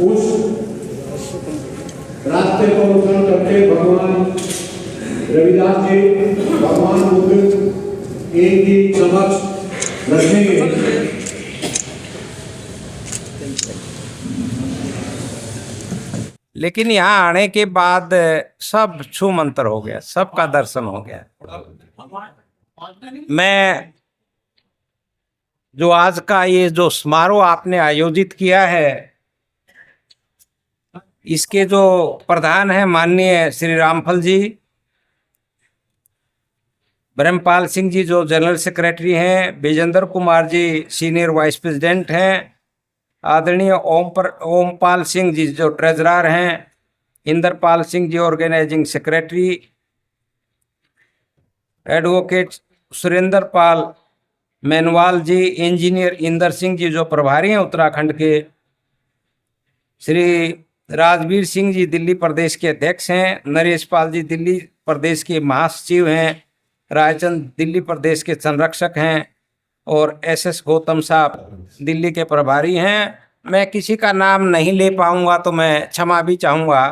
उस रास्ते को अनुसरण करके भगवान रविदास जी भगवान बुद्ध इनकी समक्ष रखेंगे। लेकिन यहाँ आने के बाद सब छू मंतर हो गया, सबका दर्शन हो गया। मैं जो आज का ये जो समारोह आपने आयोजित किया है, इसके जो प्रधान हैं माननीय श्री रामफल जी, ब्रह्मपाल सिंह जी जो जनरल सेक्रेटरी हैं, Vijendra Kumar ji senior vice president हैं, आदरणीय ओमपाल सिंह जी जो ट्रेजरर हैं, Indrapal Singh ji organising secretary, advocate Surendra पाल मेनवाल जी, इंजीनियर इंदर सिंह जी जो प्रभारी हैं उत्तराखंड के, श्री राजवीर सिंह जी दिल्ली प्रदेश के अध्यक्ष हैं, नरेश पाल जी दिल्ली प्रदेश के महासचिव हैं, रायचंद दिल्ली प्रदेश के संरक्षक हैं, और एसएस गौतम साहब दिल्ली के प्रभारी हैं। मैं किसी का नाम नहीं ले पाऊंगा तो मैं क्षमा भी चाहूँगा।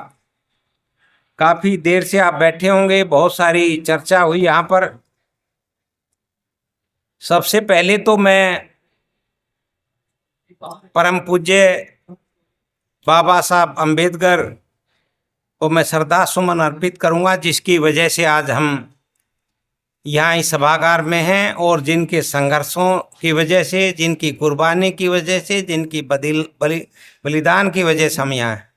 काफ़ी देर से आप बैठे होंगे, बहुत सारी चर्चा हुई यहाँ पर। सबसे पहले तो मैं परम पूज्य बाबा साहब अम्बेडकर को मैं श्रद्धा सुमन अर्पित करूँगा, जिसकी वजह से आज हम यहाँ इस सभागार में हैं, और जिनके संघर्षों की वजह से, जिनकी कुर्बानी की वजह से, जिनकी बलिदान की वजह से हम यहाँ हैं।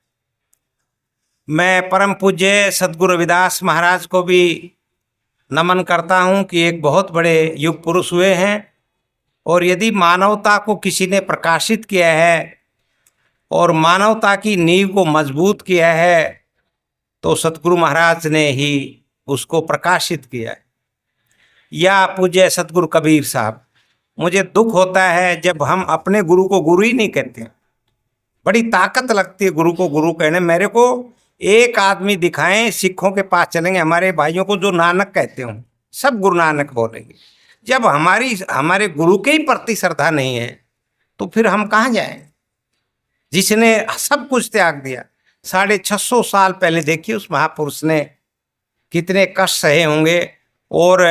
मैं परम पूज्य सद्गुरु रविदास महाराज को भी नमन करता हूँ कि एक बहुत बड़े युग पुरुष हुए हैं, और यदि मानवता को किसी ने प्रकाशित किया है और मानवता की नींव को मजबूत किया है तो सतगुरु महाराज ने ही उसको प्रकाशित किया है, या पूज्य सतगुरु कबीर साहब। मुझे दुख होता है जब हम अपने गुरु को गुरु ही नहीं कहते। बड़ी ताकत लगती है गुरु को गुरु कहने। मेरे को एक आदमी दिखाएं, सिखों के पास चलेंगे हमारे भाइयों को जो नानक कहते हो, सब गुरु नानक बोलेंगे। जब हमारे गुरु के ही प्रति श्रद्धा नहीं है तो फिर हम कहाँ जाएं? जिसने सब कुछ त्याग दिया 650 साल पहले, देखिए उस महापुरुष ने कितने कष्ट सहे होंगे, और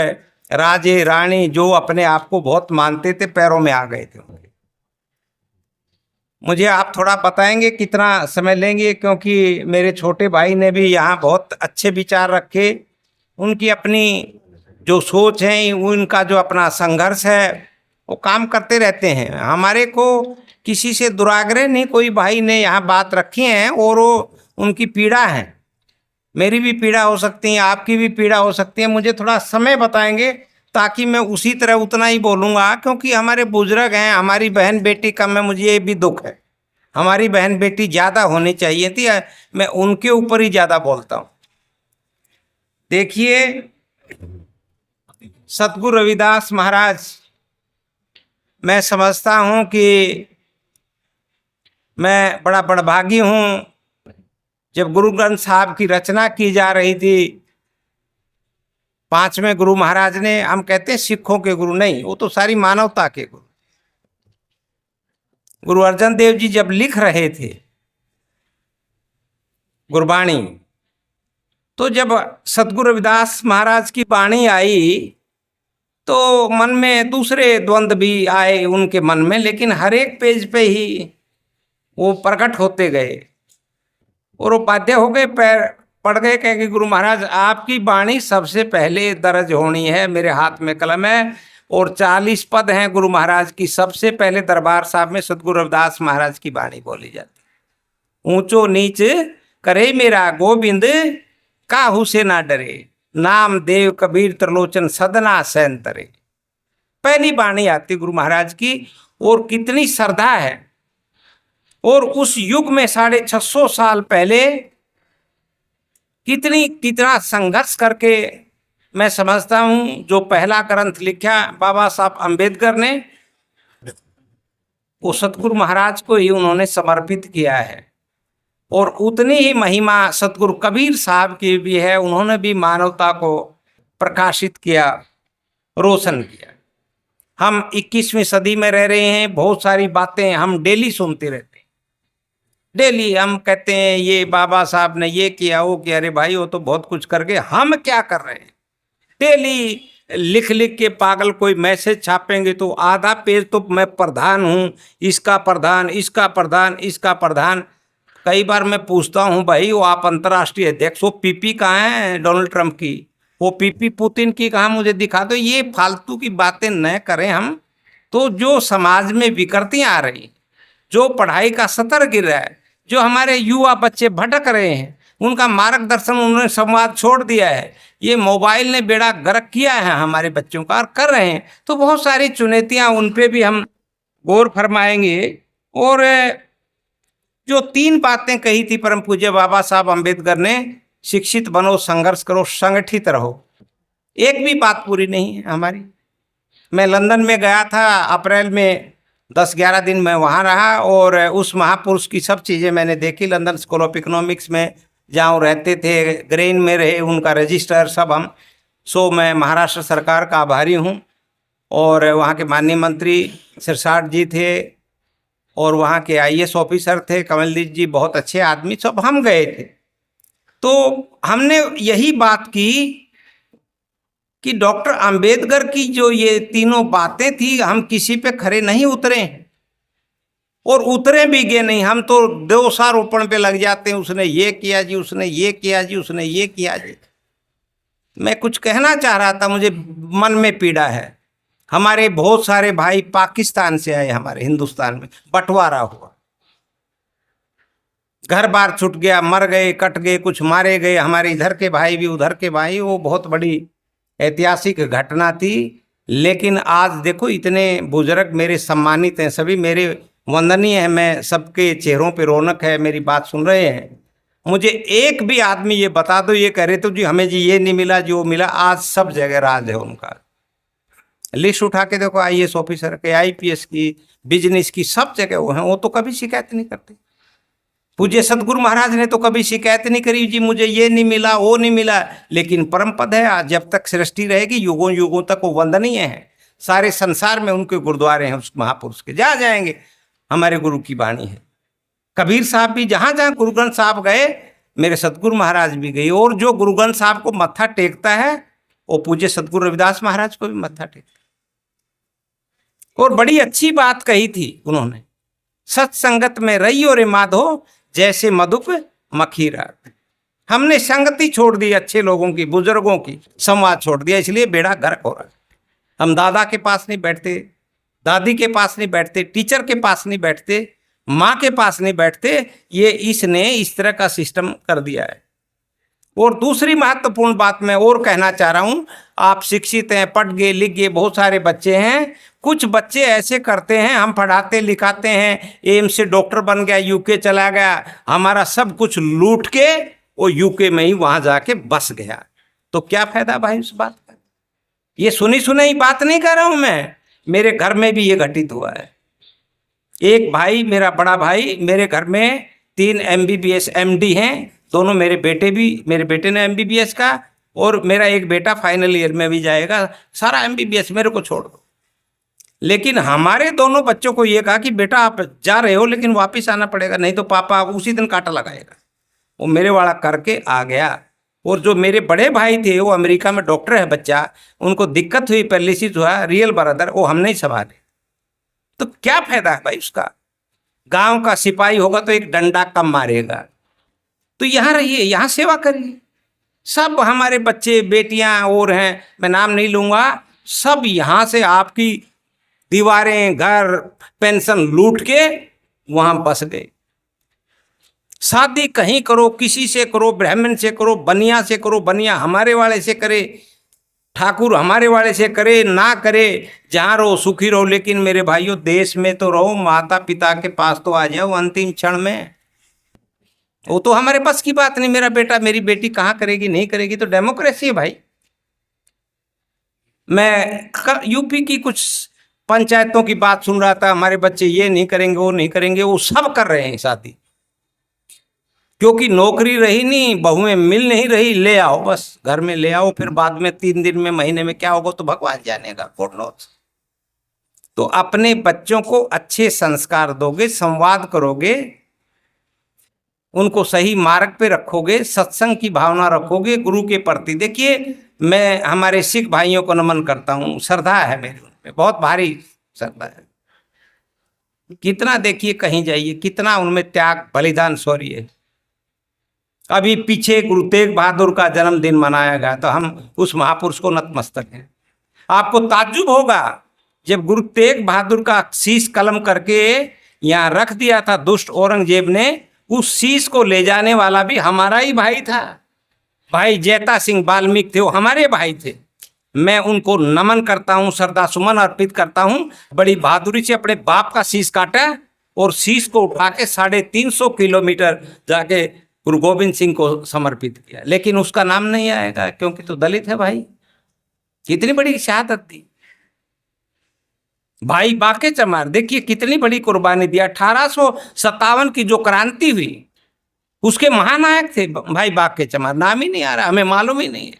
राजे रानी जो अपने आप को बहुत मानते थे पैरों में आ गए थे उनके। मुझे आप थोड़ा बताएंगे कितना समय लेंगे, क्योंकि मेरे छोटे भाई ने भी यहाँ बहुत अच्छे विचार रखे। उनकी अपनी जो सोच है, उनका जो अपना संघर्ष है, वो काम करते रहते हैं। हमारे को किसी से दुराग्रह नहीं, कोई भाई ने यहाँ बात रखी है और वो उनकी पीड़ा है। मेरी भी पीड़ा हो सकती है, आपकी भी पीड़ा हो सकती है। मुझे थोड़ा समय बताएंगे ताकि मैं उसी तरह उतना ही बोलूँगा, क्योंकि हमारे बुजुर्ग हैं, हमारी बहन बेटी कम है। मुझे ये भी दुख है, हमारी बहन बेटी ज़्यादा होनी चाहिए थी, मैं उनके ऊपर ही ज़्यादा बोलता हूँ। देखिए सतगुरु रविदास महाराज, मैं समझता हूँ कि मैं बड़ा बड़भागी हूँ। जब गुरु ग्रंथ साहब की रचना की जा रही थी, 5वें गुरु महाराज ने, हम कहते हैं सिखों के गुरु नहीं, वो तो सारी मानवता के गुरु, गुरु अर्जन देव जी जब लिख रहे थे गुरबाणी, तो जब सतगुरु रविदास महाराज की बाणी आई तो मन में दूसरे द्वंद्व भी आए उनके मन में, लेकिन हर एक पेज पे ही वो प्रकट होते गए और वो बाध्य हो गए, पैर पड़ गए, कहे कि गुरु महाराज आपकी बाणी सबसे पहले दर्ज होनी है। मेरे हाथ में कलम है और 40 पद हैं गुरु महाराज की। सबसे पहले दरबार साहब में सतगुरु रविदास महाराज की बाणी बोली जाती। ऊंचो नीच करे मेरा गोविंद, काहू से ना डरे, नाम देव कबीर त्रिलोचन सदना सैन तरे। पहली बाणी आती गुरु महाराज की, और कितनी श्रद्धा है। और उस युग में 650 साल पहले कितना संघर्ष करके, मैं समझता हूँ जो पहला ग्रंथ लिखा बाबा साहब अम्बेडकर ने, वो सतगुरु महाराज को ही उन्होंने समर्पित किया है। और उतनी ही महिमा सतगुरु कबीर साहब की भी है, उन्होंने भी मानवता को प्रकाशित किया, रोशन किया। हम 21वीं सदी में रह रहे हैं, बहुत सारी बातें हम डेली सुनते रहते हैं। डेली हम कहते हैं ये बाबा साहब ने ये किया वो किया। अरे भाई वो तो बहुत कुछ कर गए, हम क्या कर रहे हैं? डेली लिख लिख के पागल कोई मैसेज छापेंगे तो आधा पेज तो मैं प्रधान हूँ, इसका प्रधान, इसका प्रधान, इसका प्रधान। कई बार मैं पूछता हूँ भाई वो आप अंतर्राष्ट्रीय अध्यक्ष हो, पीपी कहाँ है डोनाल्ड ट्रंप की, वो पीपी पुतिन की कहाँ, मुझे दिखा दो। ये फालतू की बातें न करें हम। तो जो समाज में विकृतियाँ आ रही, जो पढ़ाई का स्तर गिर रहा है, जो हमारे युवा बच्चे भटक रहे हैं, उनका मार्गदर्शन उन्होंने संवाद छोड़ दिया है। ये मोबाइल ने बेड़ा गर्क किया है हमारे बच्चों का और कर रहे हैं। तो बहुत सारी चुनौतियां उन पे भी हम गौर फरमाएंगे। और जो 3 बातें कही थी परम पूज्य बाबा साहब अम्बेडकर ने, शिक्षित बनो, संघर्ष करो, संगठित रहो, एक भी बात पूरी नहीं है हमारी। मैं लंदन में गया था अप्रैल में, 10-11 दिन मैं वहाँ रहा और उस महापुरुष की सब चीज़ें मैंने देखी। लंदन स्कूल ऑफ इकोनॉमिक्स में जहाँ वो रहते थे, ग्रेन में रहे, उनका रजिस्टर सब हम। सो मैं महाराष्ट्र सरकार का आभारी हूँ। और वहाँ के माननीय मंत्री सिरसाट जी थे और वहाँ के आईएएस ऑफिसर थे कमलजीत जी, बहुत अच्छे आदमी, सब हम गए थे। तो हमने यही बात की कि डॉक्टर अंबेडकर की जो ये तीनों बातें थी, हम किसी पे खरे नहीं उतरे और उतरे भी गए नहीं। हम तो दोषारोपण पे लग जाते हैं, उसने ये किया जी, उसने ये किया जी, उसने ये किया जी। मैं कुछ कहना चाह रहा था, मुझे मन में पीड़ा है। हमारे बहुत सारे भाई पाकिस्तान से आए, हमारे हिंदुस्तान में बंटवारा हुआ, घर बार छूट गया, मर गए, कट गए, कुछ मारे गए, हमारे इधर के भाई भी उधर के भाई। वो बहुत बड़ी ऐतिहासिक घटना थी। लेकिन आज देखो इतने बुजुर्ग मेरे सम्मानित हैं, सभी मेरे वंदनीय हैं, मैं सबके चेहरों पे रौनक है, मेरी बात सुन रहे हैं। मुझे एक भी आदमी ये बता दो, ये कह रहे तो जी हमें जी ये नहीं मिला, जो मिला। आज सब जगह राज है उनका, लिस्ट उठा के देखो, आईएएस ऑफिसर के, आईपीएस की, बिजनेस की, सब जगह वो हैं। वो तो कभी शिकायत नहीं करते। पूज्य सतगुरु महाराज ने तो कभी शिकायत नहीं करी जी मुझे ये नहीं मिला, वो नहीं मिला। लेकिन परम पद है, आज जब तक सृष्टि रहेगी युगों युगों तक वो वंदनीय है। सारे संसार में उनके गुरुद्वारे हैं उस महापुरुष के, जहाँ जाएंगे हमारे गुरु की वाणी है। कबीर साहब भी जहाँ जहाँ गुरु ग्रंथ साहब गए, मेरे सतगुरु महाराज भी गए। और जो गुरु ग्रंथ साहब को मत्था टेकता है वो पूज्य सतगुरु रविदास महाराज को भी मत्था टेकता। और बड़ी अच्छी बात कही थी उन्होंने, सत्संगत में रही और माधो जैसे मधुप मखीरा। हमने संगति छोड़ दी अच्छे लोगों की, बुजुर्गों की, संवाद छोड़ दिया, इसलिए बेड़ा गर्क हो रहा है। हम दादा के पास नहीं बैठते, दादी के पास नहीं बैठते, टीचर के पास नहीं बैठते, माँ के पास नहीं बैठते। ये इसने इस तरह का सिस्टम कर दिया है। और दूसरी महत्वपूर्ण बात मैं और कहना चाह रहा हूँ, आप शिक्षित हैं, पढ़ गए, लिख गए, बहुत सारे बच्चे हैं। कुछ बच्चे ऐसे करते हैं, हम पढ़ाते लिखाते हैं, एम्स से डॉक्टर बन गया, यूके चला गया, हमारा सब कुछ लूट के वो यूके में ही वहाँ जाके बस गया। तो क्या फायदा भाई उस बात का? ये सुनी सुनाई बात नहीं कर रहा हूँ मैं, मेरे घर में भी ये घटित हुआ है। एक भाई, मेरा बड़ा भाई, मेरे घर में 3 MBBS MD हैं, दोनों मेरे बेटे भी, मेरे बेटे ने MBBS का, और मेरा एक बेटा फाइनल ईयर में भी जाएगा। सारा MBBS मेरे को छोड़ दो। लेकिन हमारे दोनों बच्चों को ये कहा कि बेटा आप जा रहे हो लेकिन वापस आना पड़ेगा, नहीं तो पापा उसी दिन कांटा लगाएगा। वो मेरे वाला करके आ गया। और जो मेरे बड़े भाई थे वो अमेरिका में डॉक्टर है बच्चा, उनको दिक्कत हुई, पैरालिसिस हुआ, रियल ब्रदर, वो हम नहीं संभाले। तो क्या फायदा है भाई उसका? गांव का सिपाही होगा तो एक डंडा कम मारेगा। तो यहाँ रहिए, यहाँ सेवा करिए। सब हमारे बच्चे बेटियां और हैं, मैं नाम नहीं लूंगा, सब यहाँ से आपकी दीवारें, घर, पेंशन लूट के वहां बस गए। शादी कहीं करो, किसी से करो, ब्राह्मण से करो, बनिया से करो, बनिया हमारे वाले से करे, ठाकुर हमारे वाले से करे, ना करे, जहाँ रहो सुखी रहो। लेकिन मेरे भाइयों, देश में तो रहो, माता पिता के पास तो आ जाओ अंतिम क्षण में। वो तो हमारे पास की बात नहीं, मेरा बेटा मेरी बेटी कहाँ करेगी नहीं करेगी, तो डेमोक्रेसी है भाई। मैं यूपी की कुछ पंचायतों की बात सुन रहा था, हमारे बच्चे ये नहीं करेंगे, वो नहीं करेंगे, वो सब कर रहे हैं शादी, क्योंकि नौकरी रही नहीं, बहुएं मिल नहीं रही, ले आओ बस घर में ले आओ, फिर बाद में 3 दिन में, महीने में क्या होगा तो भगवान जानेगा, गॉड नोस। तो अपने बच्चों को अच्छे संस्कार दोगे, संवाद करोगे, उनको सही मार्ग पे रखोगे, सत्संग की भावना रखोगे गुरु के प्रति। देखिए, मैं हमारे सिख भाइयों को नमन करता हूँ, श्रद्धा है मेरी उनमें, बहुत भारी श्रद्धा है। कितना देखिए, कहीं जाइए कितना उनमें त्याग बलिदान शौर्य है। अभी पीछे गुरु तेग बहादुर का जन्मदिन मनाया गया, तो हम उस महापुरुष को नतमस्तक हैं। आपको ताज्जुब होगा, जब गुरु तेग बहादुर का शीश कलम करके यहाँ रख दिया था दुष्ट औरंगजेब ने, उस शीश को ले जाने वाला भी हमारा ही भाई था। भाई जैता सिंह वाल्मीकि थे, वो हमारे भाई थे। मैं उनको नमन करता हूँ, श्रद्धा सुमन अर्पित करता हूँ। बड़ी बहादुरी से अपने बाप का शीश काटा और शीश को उठा के 350 किलोमीटर जाके गुरु गोविंद सिंह को समर्पित किया। लेकिन उसका नाम नहीं आएगा क्योंकि तो दलित है भाई। कितनी बड़ी शहादत दी भाई बाके चमार, देखिए कितनी बड़ी कुर्बानी दी। 1857 की जो क्रांति हुई उसके महानायक थे भाई बाके चमार। नाम ही नहीं आ रहा, हमें मालूम ही नहीं है।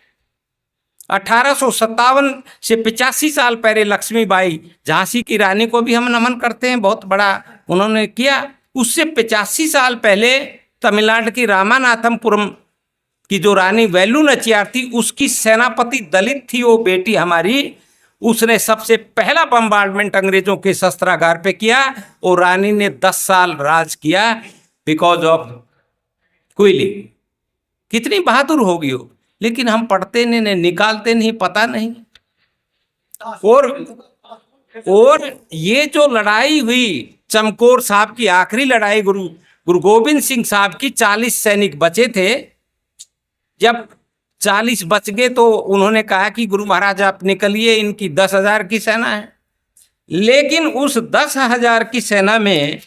1857 से 85 साल पहले लक्ष्मीबाई झांसी की रानी को भी हम नमन करते हैं, बहुत बड़ा उन्होंने किया। उससे 85 साल पहले तमिलनाडु की रामानाथपुरम की जो रानी वेलु नचियार थी, उसकी सेनापति दलित थी वो बेटी हमारी। उसने सबसे पहला बम्बार्डमेंट अंग्रेजों के शस्त्रागार पे किया और रानी ने 10 साल राज किया बिकॉज ऑफ क्विली। कितनी बहादुर होगी वो, लेकिन हम पढ़ते नहीं, निकालते नहीं, पता नहीं। और ये जो लड़ाई हुई चमकौर साहब की, आखिरी लड़ाई, गुरु गोविंद सिंह साहब की 40 सैनिक बचे थे। जब 40 बच गए तो उन्होंने कहा कि गुरु महाराज आप निकलिए, इनकी 10,000 की सेना है। लेकिन उस 10,000 की सेना में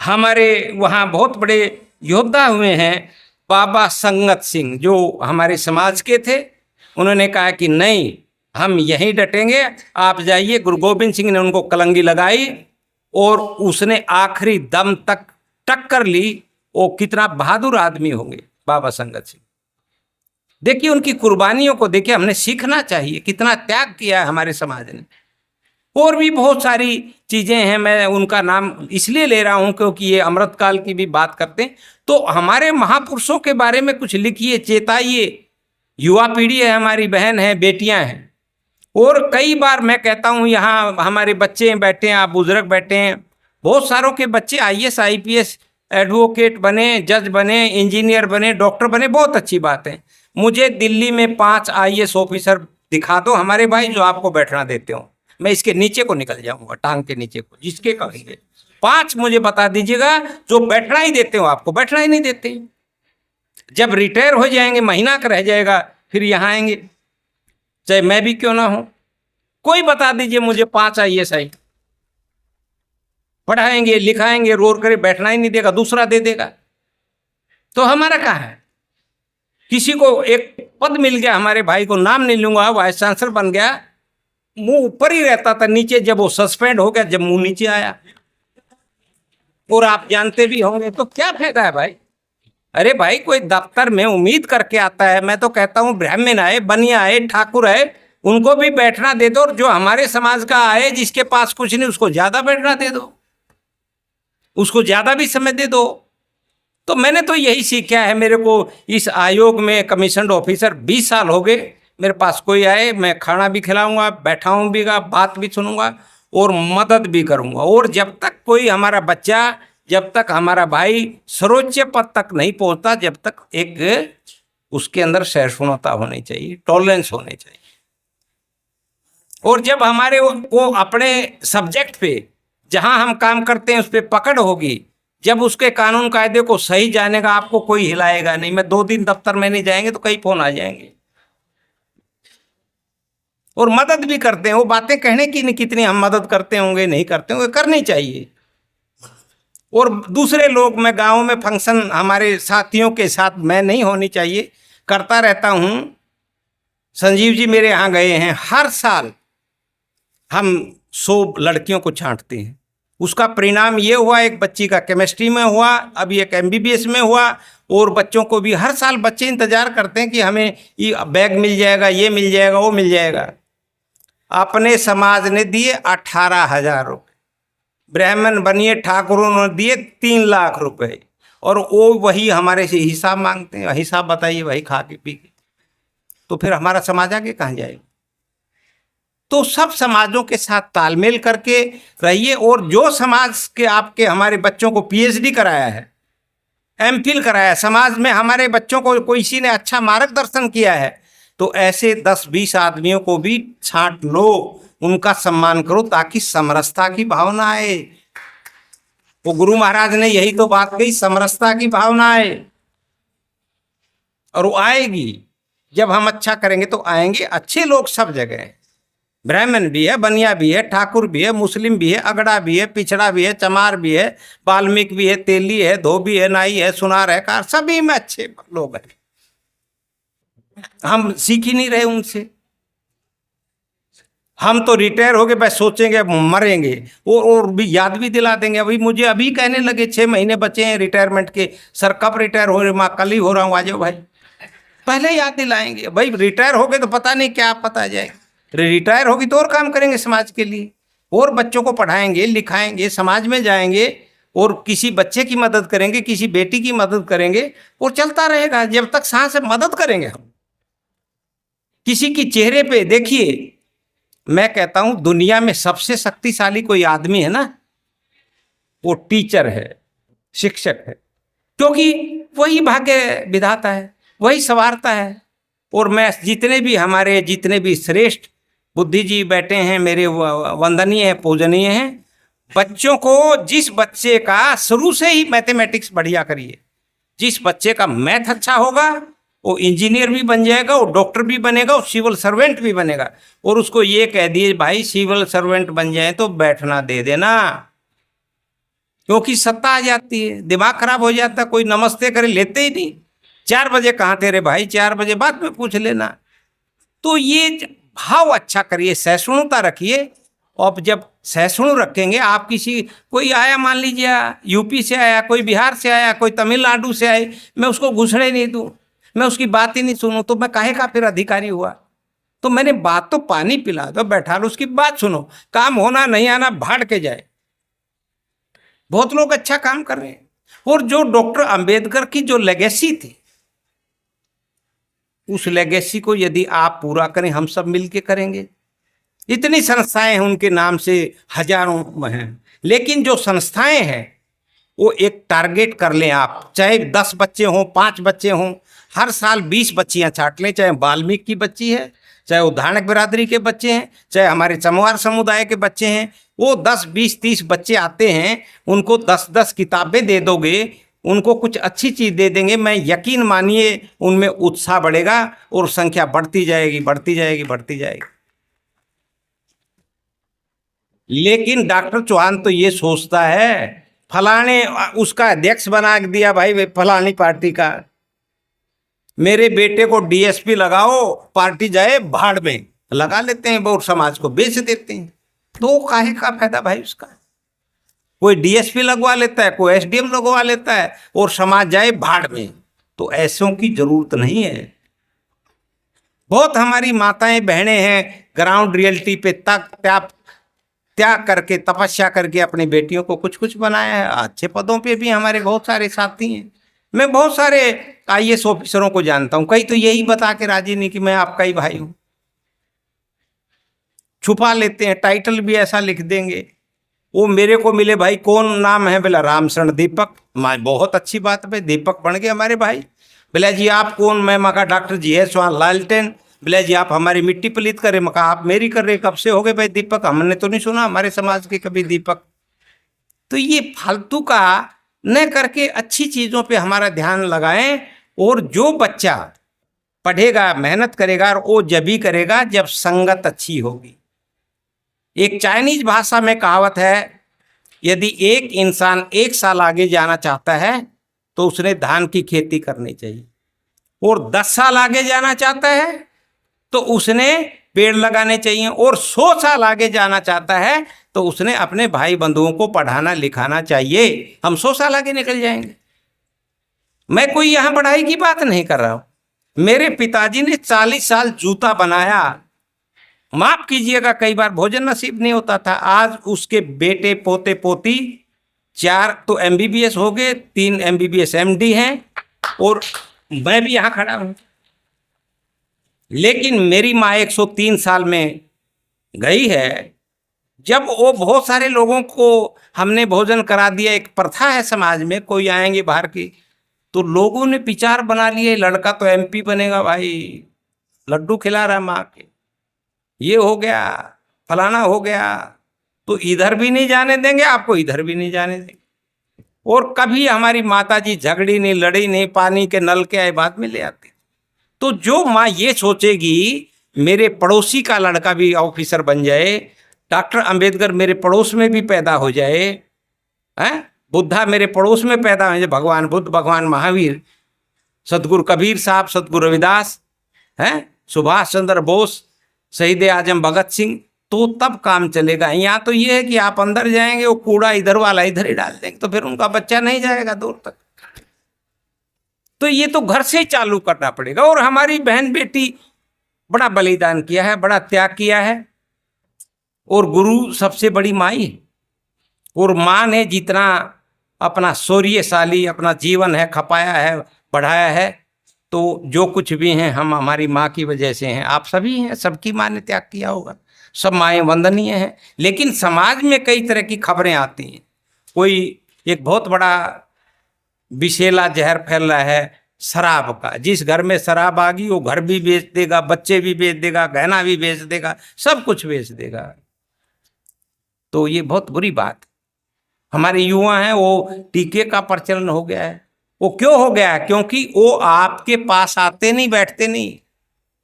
हमारे वहाँ बहुत बड़े योद्धा हुए हैं। बाबा संगत सिंह जो हमारे समाज के थे, उन्होंने कहा कि नहीं, हम यहीं डटेंगे, आप जाइए। गुरु गोविंद सिंह ने उनको कलंगी लगाई और उसने आखिरी दम तक टक्कर ली। वो कितना बहादुर आदमी होंगे बाबा संगत सिंह। देखिए उनकी कुर्बानियों को देखिए, हमने सीखना चाहिए, कितना त्याग किया है हमारे समाज ने। और भी बहुत सारी चीज़ें हैं, मैं उनका नाम इसलिए ले रहा हूं क्योंकि ये अमृतकाल की भी बात करते हैं। तो हमारे महापुरुषों के बारे में कुछ लिखिए, चेताइए। युवा पीढ़ी है, हमारी बहन है, बेटियां हैं। और कई बार मैं कहता हूं, यहाँ हमारे बच्चे बैठे हैं, आप बुजुर्ग बैठे हैं, बहुत सारों के बच्चे IAS IPS एडवोकेट बने, जज बने, इंजीनियर बने, डॉक्टर बने, बहुत अच्छी बात है। मुझे दिल्ली में 5 IAS ऑफिसर दिखा दो हमारे भाई, जो आपको बैठना देते हो। मैं इसके नीचे को निकल जाऊंगा, टांग के नीचे को, जिसके कहेंगे 5 मुझे बता दीजिएगा जो बैठना ही देते हो। आपको बैठना ही नहीं देते। जब रिटायर हो जाएंगे, महीना का रह जाएगा, फिर यहाँ आएंगे, चाहे मैं भी क्यों ना हो। कोई बता दीजिए मुझे 5 IAS पढ़ाएंगे, लिखाएंगे, रोर करे, बैठना ही नहीं देगा, दूसरा दे देगा। तो हमारा क्या है? किसी को एक पद मिल गया, हमारे भाई को नाम नहीं लूंगा, वाइस चांसलर बन गया, मुंह ऊपर ही रहता था, नीचे जब वो सस्पेंड हो गया, जब मुंह नीचे आया, और आप जानते भी होंगे, तो क्या फायदा है भाई? अरे भाई, कोई दफ्तर में उम्मीद करके आता है। मैं तो कहता हूँ ब्राह्मण आए, बनिया आए, ठाकुर आए, उनको भी बैठना दे दो। और जो हमारे समाज का आए, जिसके पास कुछ नहीं, उसको ज्यादा बैठना दे दो, उसको ज्यादा भी समय दे दो। तो मैंने तो यही सीखा है। मेरे को इस आयोग में कमीशन ऑफिसर 20 साल हो गए। मेरे पास कोई आए, मैं खाना भी खिलाऊंगा, बैठाऊं भी, बात भी सुनूंगा और मदद भी करूंगा। और जब तक कोई हमारा बच्चा, जब तक हमारा भाई सर्वोच्च पद तक नहीं पहुंचता, जब तक एक उसके अंदर सहिष्णुता होनी चाहिए, टॉलरेंस होनी चाहिए। और जब हमारे वो अपने सब्जेक्ट पे, जहां हम काम करते हैं, उस पर पकड़ होगी, जब उसके कानून कायदे को सही जानेगा, आपको कोई हिलाएगा नहीं। मैं 2 दिन दफ्तर में नहीं जाएंगे तो कई फोन आ जाएंगे। और मदद भी करते हैं। वो बातें कहने की नहीं, कितनी हम मदद करते होंगे, नहीं करते होंगे, करनी चाहिए। और दूसरे लोग, मैं गाँव में फंक्शन हमारे साथियों के साथ मैं नहीं होनी चाहिए, करता रहता हूँ। संजीव जी मेरे यहाँ गए हैं, हर साल हम 100 लड़कियों को छांटते हैं। उसका परिणाम ये हुआ, एक बच्ची का केमिस्ट्री में हुआ, अभी एक MBBS में हुआ। और बच्चों को भी हर साल बच्चे इंतजार करते हैं कि हमें ये बैग मिल जाएगा, ये मिल जाएगा, वो मिल जाएगा। अपने समाज ने दिए 18,000 रुपये, ब्राह्मण बनिए ठाकुरों ने दिए 3 लाख रुपए। और वो वही हमारे से हिसाब मांगते हैं, हिसाब बताइए भाई खा के पी के, तो फिर हमारा समाज आगे कहाँ जाएगा। तो सब समाजों के साथ तालमेल करके रहिए। और जो समाज के आपके हमारे बच्चों को पीएचडी कराया है, एमफिल कराया है, समाज में हमारे बच्चों को किसी ने अच्छा मार्गदर्शन किया है, तो ऐसे 10-20 आदमियों को भी छांट लो, उनका सम्मान करो, ताकि समरसता की भावना आए। वो गुरु महाराज ने यही तो बात कही, समरसता की भावना आए, और वो आएगी जब हम अच्छा करेंगे तो आएंगे अच्छे लोग सब जगह। ब्राह्मण भी है, बनिया भी है, ठाकुर भी है, मुस्लिम भी है, अगड़ा भी है, पिछड़ा भी है, चमार भी है, वाल्मीकि भी है, तेली है, धोबी है, नाई है, सुनार है, कार, सभी में अच्छे लोग हैं। हम सीख ही नहीं रहे उनसे। हम तो रिटायर हो गए, बस सोचेंगे मरेंगे, और भी याद भी दिला देंगे। अभी मुझे अभी कहने लगे 6 महीने बचे हैं रिटायरमेंट के, सर कब रिटायर हो रहे? माँ कल ही हो रहा हूँ, आ जाओ भाई। पहले याद दिलाएंगे भाई, रिटायर हो गए तो पता नहीं क्या पता जाएगा। रिटायर होगी तो और काम करेंगे समाज के लिए, और बच्चों को पढ़ाएंगे लिखाएंगे, समाज में जाएंगे और किसी बच्चे की मदद करेंगे, किसी बेटी की मदद करेंगे, और चलता रहेगा जब तक सांस है। मदद करेंगे हम। किसी की चेहरे पे देखिए, मैं कहता हूं दुनिया में सबसे शक्तिशाली कोई आदमी है ना, वो टीचर है, शिक्षक है, क्योंकि वही भाग्य विधाता है, वही संवारता है। और मैं जितने भी श्रेष्ठ बुद्धिजीवी बैठे हैं, मेरे वंदनीय है, पूजनीय हैं, बच्चों को, जिस बच्चे का शुरू से ही मैथमेटिक्स बढ़िया करिए, जिस बच्चे का मैथ अच्छा होगा वो इंजीनियर भी बन जाएगा, वो डॉक्टर भी बनेगा, वो सिविल सर्वेंट भी बनेगा। और उसको ये कह दिए भाई सिविल सर्वेंट बन जाए तो बैठना दे देना, क्योंकि सत्ता आ जाती है, दिमाग खराब हो जाता, कोई नमस्ते करे लेते ही नहीं। 4 बजे कहाँ थे रे भाई, 4 बजे बाद में पूछ लेना। तो ये भाव अच्छा करिए, सहिष्णुता रखिए। और जब सहिष्णु रखेंगे, आप कोई आया, मान लीजिए यूपी से आया, कोई बिहार से आया, कोई तमिलनाडु से आए, मैं उसको घुसने नहीं दूं, मैं उसकी बात ही नहीं सुनूं, तो मैं काहे का फिर अधिकारी हुआ? तो मैंने बात तो पानी पिला दो, बैठा लो, उसकी बात सुनो, काम होना नहीं आना भाड़ के जाए। बहुत लोग अच्छा काम कर रहे हैं। और जो डॉक्टर अंबेडकर की जो लेगेसी थी, उस लेगेसी को यदि आप पूरा करें, हम सब मिलके करेंगे। इतनी संस्थाएं हैं उनके नाम से, हजारों हैं, लेकिन जो संस्थाएं हैं वो एक टारगेट कर लें आप, चाहे 10 बच्चे हों, 5 बच्चे हों, हर साल 20 बच्चियां छाट लें, चाहे वाल्मीकि की बच्ची है, चाहे उद्धाणक बिरादरी के बच्चे हैं, चाहे हमारे चमवार समुदाय के बच्चे हैं। वो 10, 20, 30 बच्चे आते हैं, उनको 10-10 किताबें दे दोगे, उनको कुछ अच्छी चीज़ दे देंगे, मैं यकीन मानिए उनमें उत्साह बढ़ेगा और संख्या बढ़ती जाएगी, बढ़ती जाएगी, बढ़ती जाएगी। लेकिन डॉक्टर चौहान तो ये सोचता है, फलाने उसका अध्यक्ष बना दिया भाई फलानी पार्टी का, मेरे बेटे को डीएसपी लगाओ, पार्टी जाए भाड़ में, लगा लेते हैं, बहुत समाज को बेच देते हैं। तो काहे का फायदा भाई उसका? कोई डीएसपी लगवा लेता है, कोई एसडीएम लगवा लेता है, और समाज जाए भाड़ में। तो ऐसों की जरूरत नहीं है। बहुत हमारी माताएं बहनें हैं ग्राउंड रियलिटी पे त्याग करके, तपस्या करके अपनी बेटियों को कुछ कुछ बनाया है। अच्छे पदों पे भी हमारे बहुत सारे साथी हैं। मैं बहुत सारे आईएएस ऑफिसरों को जानता हूं, कई तो यही बता के राजी नहीं कि मैं आपका ही भाई हूं, छुपा लेते हैं, टाइटल भी ऐसा लिख देंगे। वो मेरे को मिले, भाई कौन नाम है? बोला रामशरण दीपक। मैं बहुत अच्छी बात है, दीपक बन गए हमारे भाई। बोला जी आप कौन? मैं मका डॉक्टर जी है चौहान लालटेन। बोला जी आप हमारी मिट्टी पलीत करे? मका आप मेरी कर रहे? कब से हो गए भाई दीपक? हमने तो नहीं सुना हमारे समाज के कभी दीपक। तो ये फालतू का न करके अच्छी चीज़ों पे हमारा ध्यान लगाएं। और जो बच्चा पढ़ेगा, मेहनत करेगा, और वो जब ही करेगा जब संगत अच्छी होगी। एक चाइनीज भाषा में कहावत है, यदि एक इंसान 1 साल आगे जाना चाहता है तो उसने धान की खेती करनी चाहिए, और 10 साल आगे जाना चाहता है तो उसने पेड़ लगाने चाहिए, और 100 साल आगे जाना चाहता है तो उसने अपने भाई बंधुओं को पढ़ाना लिखाना चाहिए। हम 100 साल आगे निकल जाएंगे। मैं कोई यहाँ पढ़ाई की बात नहीं कर रहा हूं। मेरे पिताजी ने 40 साल जूता बनाया, माफ कीजिएगा कई बार भोजन नसीब नहीं होता था। आज उसके बेटे पोते पोती 4 तो MBBS हो गए, 3 MBBS MD हैं, और मैं भी यहाँ खड़ा हूँ। लेकिन मेरी माँ 103 साल में गई है। जब वो बहुत सारे लोगों को हमने भोजन करा दिया, एक प्रथा है समाज में, कोई आएंगे बाहर की तो लोगों ने विचार बना लिए लड़का तो MP बनेगा भाई, लड्डू खिला रहा माँ के, ये हो गया, फलाना हो गया, तो इधर भी नहीं जाने देंगे आपको, इधर भी नहीं जाने देंगे। और कभी हमारी माताजी झगड़ी नहीं, लड़ी नहीं, पानी के नल के आए बाद में ले आते। तो जो माँ ये सोचेगी मेरे पड़ोसी का लड़का भी ऑफिसर बन जाए, डॉक्टर अंबेडकर मेरे पड़ोस में भी पैदा हो जाए, हैं, बुद्धा मेरे पड़ोस में पैदा हो जाए, भगवान बुद्ध, भगवान महावीर, सतगुरु कबीर साहब, सतगुरु रविदास, हैं, सुभाष चंद्र बोस, शहीद आजम भगत सिंह, तो तब काम चलेगा। यहाँ तो ये है कि आप अंदर जाएंगे, वो कूड़ा इधर वाला इधर ही डाल देंगे, तो फिर उनका बच्चा नहीं जाएगा दूर तक। तो ये तो घर से ही चालू करना पड़ेगा। और हमारी बहन बेटी बड़ा बलिदान किया है, बड़ा त्याग किया है, और गुरु सबसे बड़ी माँ ही है। और माँ ने जितना अपना शौर्यशाली अपना जीवन है खपाया है, बढ़ाया है, तो जो कुछ भी हैं हम हमारी माँ की वजह से हैं। आप सभी हैं, सबकी माँ ने त्याग किया होगा, सब माएँ वंदनीय हैं। लेकिन समाज में कई तरह की खबरें आती हैं। कोई एक बहुत बड़ा विषैला जहर फैल रहा है शराब का, जिस घर में शराब आ गई वो घर भी बेच देगा, बच्चे भी बेच देगा, गहना भी बेच देगा, सब कुछ बेच देगा। तो ये बहुत बुरी बात है। हमारे युवा हैं वो टीके का प्रचलन हो गया है। वो क्यों हो गया है? क्योंकि वो आपके पास आते नहीं, बैठते नहीं,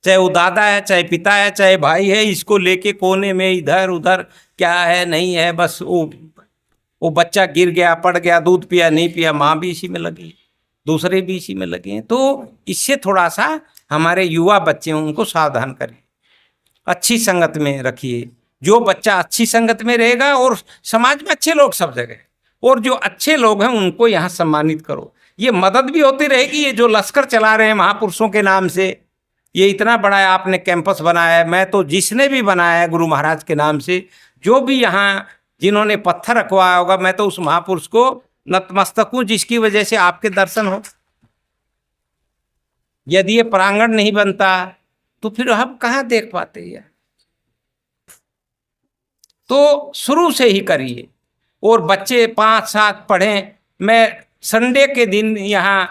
चाहे वो दादा है, चाहे पिता है, चाहे भाई है, इसको लेके कोने में इधर उधर क्या है नहीं है, बस वो बच्चा गिर गया, पड़ गया, दूध पिया नहीं पिया, माँ भी इसी में लगी, दूसरे भी इसी में लगे हैं। तो इससे थोड़ा सा हमारे युवा बच्चे हैं उनको सावधान करें, अच्छी संगत में रखिए। जो बच्चा अच्छी संगत में रहेगा, और समाज में अच्छे लोग सब जगह, और जो अच्छे लोग हैं उनको यहाँ सम्मानित करो। ये मदद भी होती रहेगी। ये जो लश्कर चला रहे हैं महापुरुषों के नाम से, ये इतना बड़ा है, आपने कैंपस बनाया है, मैं तो जिसने भी बनाया है गुरु महाराज के नाम से, जो भी यहाँ जिन्होंने पत्थर रखवाया होगा, मैं तो उस महापुरुष को नतमस्तक हूँ जिसकी वजह से आपके दर्शन हो। यदि ये प्रांगण नहीं बनता तो फिर हम कहाँ देख पाते हैं। तो शुरू से ही करिए, और बच्चे 5-7 पढ़ें। मैं संडे के दिन यहाँ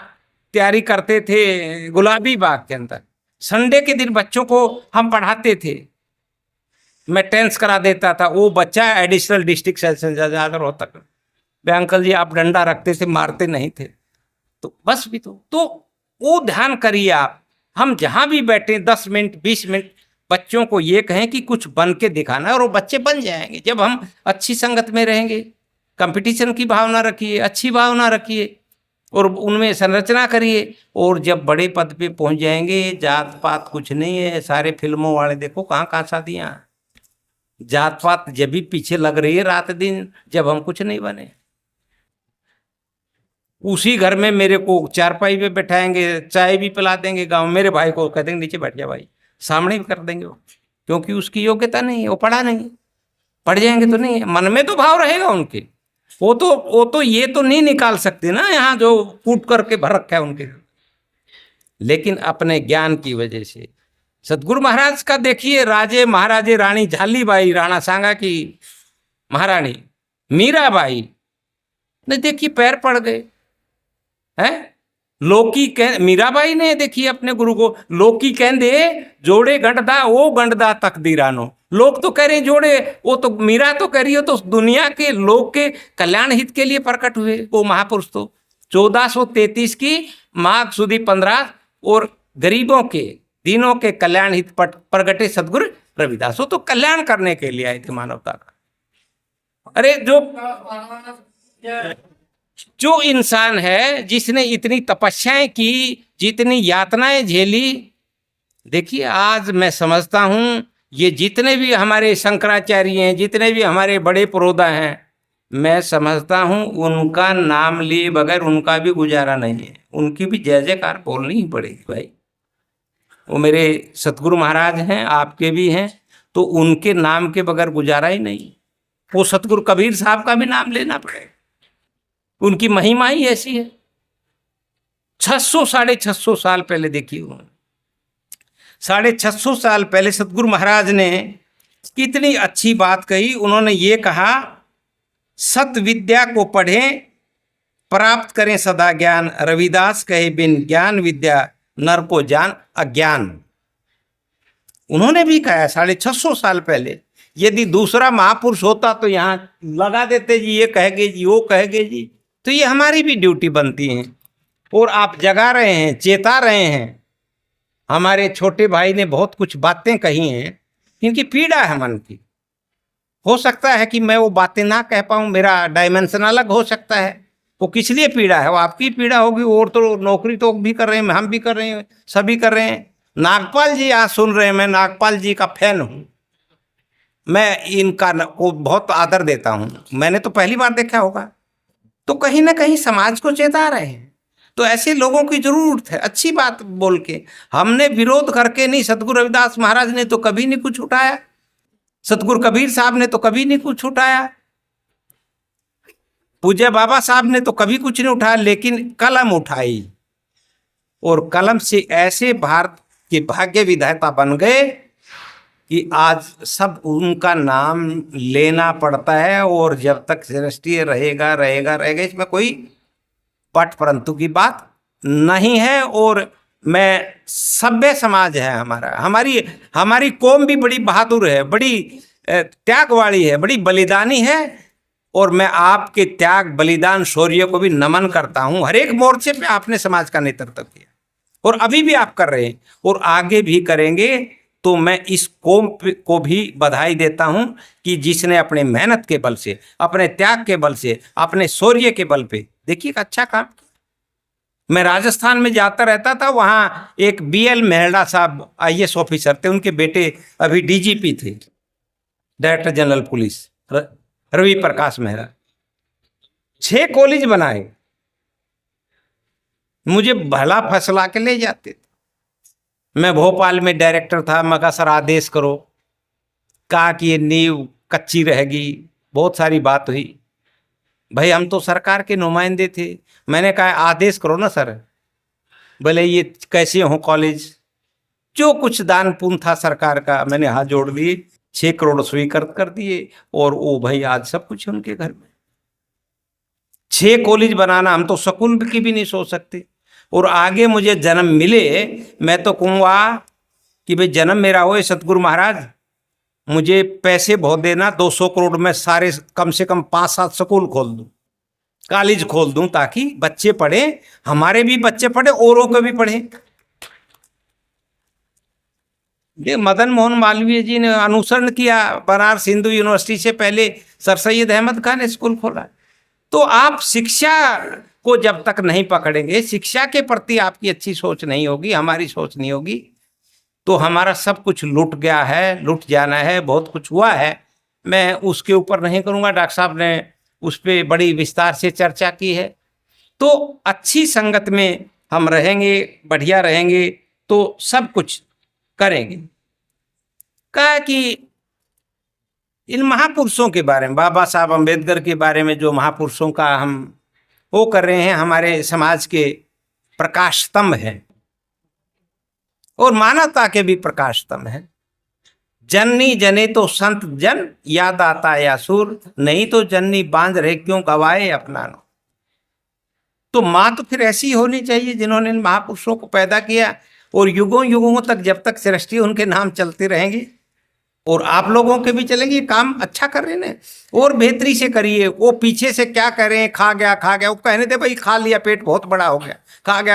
तैयारी करते थे गुलाबी बाग के अंदर, संडे के दिन बच्चों को हम पढ़ाते थे, मैं टेंस करा देता था। वो बच्चा एडिशनल डिस्ट्रिक्ट सेशन जज होता था, वे अंकल जी आप डंडा रखते थे, मारते नहीं थे। तो बस भी तो वो ध्यान करिए आप। हम जहाँ भी बैठे 10 मिनट 20 मिनट बच्चों को ये कहें कि कुछ बन के दिखाना, और वो बच्चे बन जाएंगे जब हम अच्छी संगत में रहेंगे। कंपटीशन की भावना रखिए, अच्छी भावना रखिए, और उनमें संरचना करिए। और जब बड़े पद पे पहुंच जाएंगे, जात पात कुछ नहीं है। सारे फिल्मों वाले देखो कहाँ कहाँ शादियाँ, जात पात जब भी पीछे लग रही है रात दिन, जब हम कुछ नहीं बने। उसी घर में मेरे को चारपाई पे बैठाएंगे, चाय भी पिला देंगे। गांव मेरे भाई को कह देंगे नीचे बैठ जा भाई, सामने भी कर देंगे वो, क्योंकि उसकी योग्यता नहीं है, वो पढ़ा नहीं है। पढ़ जाएंगे तो नहीं है, मन में तो भाव रहेगा उनके। वो तो ये तो नहीं निकाल सकते ना यहाँ जो कूट करके भर रखा है उनके, लेकिन अपने ज्ञान की वजह से। सतगुरु महाराज का देखिए, राजे महाराजे रानी झालीबाई, राणा सांगा की महारानी मीराबाई ने देखिए पैर पड़ गए हैं। लोकी कह मीराबाई ने देखिए अपने गुरु को, लोकी कहंदे जोड़े गंढदा वो गंढदा तकदीरानो। लोग तो कह रहे जोड़े, वो तो मीरा तो कह रही हो, तो दुनिया के लोग के कल्याण हित के लिए प्रकट हुए वो महापुरुष। तो 1433 की माघ सुदी 15 और गरीबों के दीनों के कल्याण हित प्रगटे सदगुरु रविदास। तो कल्याण करने के लिए आए थे मानवता का। अरे जो इंसान है जिसने इतनी तपस्याएं की, जितनी यातनाएं झेली, देखिए आज मैं समझता हूं ये जितने भी हमारे शंकराचार्य हैं, जितने भी हमारे बड़े पुरोधा हैं, मैं समझता हूं उनका नाम लिए बगैर उनका भी गुजारा नहीं है। उनकी भी जय जयकार बोलनी ही पड़ेगी भाई। वो मेरे सतगुरु महाराज हैं, आपके भी हैं, तो उनके नाम के बगैर गुजारा ही नहीं। वो सतगुरु कबीर साहब का भी नाम लेना पड़ेगा। उनकी महिमा ही ऐसी है। 600 650 साल पहले देखिए, उन्होंने 650 साल पहले सतगुरु महाराज ने कितनी अच्छी बात कही। उन्होंने ये कहा, सत विद्या को पढ़ें प्राप्त करें सदा ज्ञान, रविदास कहे बिन ज्ञान विद्या नर को जान अज्ञान। उन्होंने भी कहा 650 साल पहले। यदि दूसरा महापुरुष होता तो यहाँ लगा देते जी, ये कहेंगे जी, वो कहेंगे जी। तो ये हमारी भी ड्यूटी बनती है। और आप जगा रहे हैं, चेता रहे हैं। हमारे छोटे भाई ने बहुत कुछ बातें कही हैं, इनकी पीड़ा है मन की। हो सकता है कि मैं वो बातें ना कह पाऊँ, मेरा डायमेंशन अलग हो सकता है। वो किस लिए पीड़ा है, वो आपकी पीड़ा होगी। और तो नौकरी तो भी कर रहे हैं, हम भी कर रहे हैं, सभी कर रहे हैं। नागपाल जी आज सुन रहे हैं, मैं नागपाल जी का फैन हूँ। मैं इनका को बहुत आदर देता हूँ। मैंने तो पहली बार देखा होगा। तो कहीं ना कहीं समाज को चेता रहे हैं। तो ऐसे लोगों की जरूरत है, अच्छी बात बोल के। हमने विरोध करके नहीं। सतगुरु रविदास महाराज ने तो कभी नहीं कुछ उठाया, सतगुरु कबीर साहब ने तो कभी नहीं कुछ उठाया, पूज्य बाबा साहब ने तो कभी कुछ नहीं उठाया, लेकिन कलम उठाई। और कलम से ऐसे भारत के भाग्य विधाता बन गए कि आज सब उनका नाम लेना पड़ता है। और जब तक सृष्टि रहेगा रहेगा रहेगा, इसमें कोई पट परंतु की बात नहीं है। और मैं सभ्य समाज है हमारा, हमारी कौम भी बड़ी बहादुर है, बड़ी त्याग वाली है, बड़ी बलिदानी है। और मैं आपके त्याग बलिदान शौर्य को भी नमन करता हूँ। हर एक मोर्चे पे आपने समाज का नेतृत्व किया और अभी भी आप कर रहे हैं और आगे भी करेंगे। तो मैं इस कौम को भी बधाई देता हूं कि जिसने अपने मेहनत के बल से, अपने त्याग के बल से, अपने शौर्य के बल पे देखिए एक अच्छा काम किया। मैं राजस्थान में जाता रहता था, वहां एक BL मेहरा साहब IAS ऑफिसर थे, उनके बेटे अभी DGP थे, director general police, Ravi Prakash Mehra. 6 college बनाए, मुझे भला फसला के ले जाते थे। मैं भोपाल में डायरेक्टर था, मैं कहा सर आदेश करो, कहा कि ये नींव कच्ची रहेगी। बहुत सारी बात हुई, भाई हम तो सरकार के नुमाइंदे थे। मैंने कहा आदेश करो ना सर, बोले ये कैसे हो कॉलेज। जो कुछ दान पुण्य था सरकार का मैंने हाथ जोड़ दिए, 6 करोड़ स्वीकृत कर दिए। और वो भाई आज सब कुछ उनके घर में। 6 कॉलेज बनाना, हम तो स्कूल की भी नहीं सोच सकते। और आगे मुझे जन्म मिले, मैं तो कहूँगा कि भाई जन्म मेरा हो सतगुरु महाराज, मुझे पैसे बहुत देना, 200 करोड़ में सारे कम से कम 5-7 स्कूल खोल दूं, कॉलेज खोल दूं, ताकि बच्चे पढ़े, हमारे भी बच्चे पढ़े, औरों के भी पढ़े। ये मदन मोहन मालवीय जी ने अनुसरण किया, बनारस हिंदू यूनिवर्सिटी से पहले सर सैयद अहमद खान ने स्कूल खोला। तो आप शिक्षा को जब तक नहीं पकड़ेंगे, शिक्षा के प्रति आपकी अच्छी सोच नहीं होगी, हमारी सोच नहीं होगी, तो हमारा सब कुछ लूट गया है, लूट जाना है। बहुत कुछ हुआ है, मैं उसके ऊपर नहीं करूँगा। डॉक्टर साहब ने उस पर बड़ी विस्तार से चर्चा की है। तो अच्छी संगत में हम रहेंगे, बढ़िया रहेंगे, तो सब कुछ करेंगे। कहा कि इन महापुरुषों के बारे में, बाबा साहब अम्बेडकर के बारे में, जो महापुरुषों का हम वो कर रहे हैं, हमारे समाज के प्रकाश स्तंभ हैं और मानवता के भी प्रकाश स्तंभ हैं। जननी जने तो संत जन, याद आता या सुर, नहीं तो जननी बांध रहे क्यों गवाए अपना नो। तो माँ तो फिर ऐसी होनी चाहिए जिन्होंने इन महापुरुषों को पैदा किया, और युगों युगों तक जब तक सृष्टि उनके नाम चलते रहेंगे और आप लोगों के भी चलेंगे। काम अच्छा कर रहे हैं, और बेहतरी से करिए। वो पीछे से क्या कर रहे हैं, खा गया, वो कहने दे भाई खा लिया, पेट बहुत बड़ा हो गया,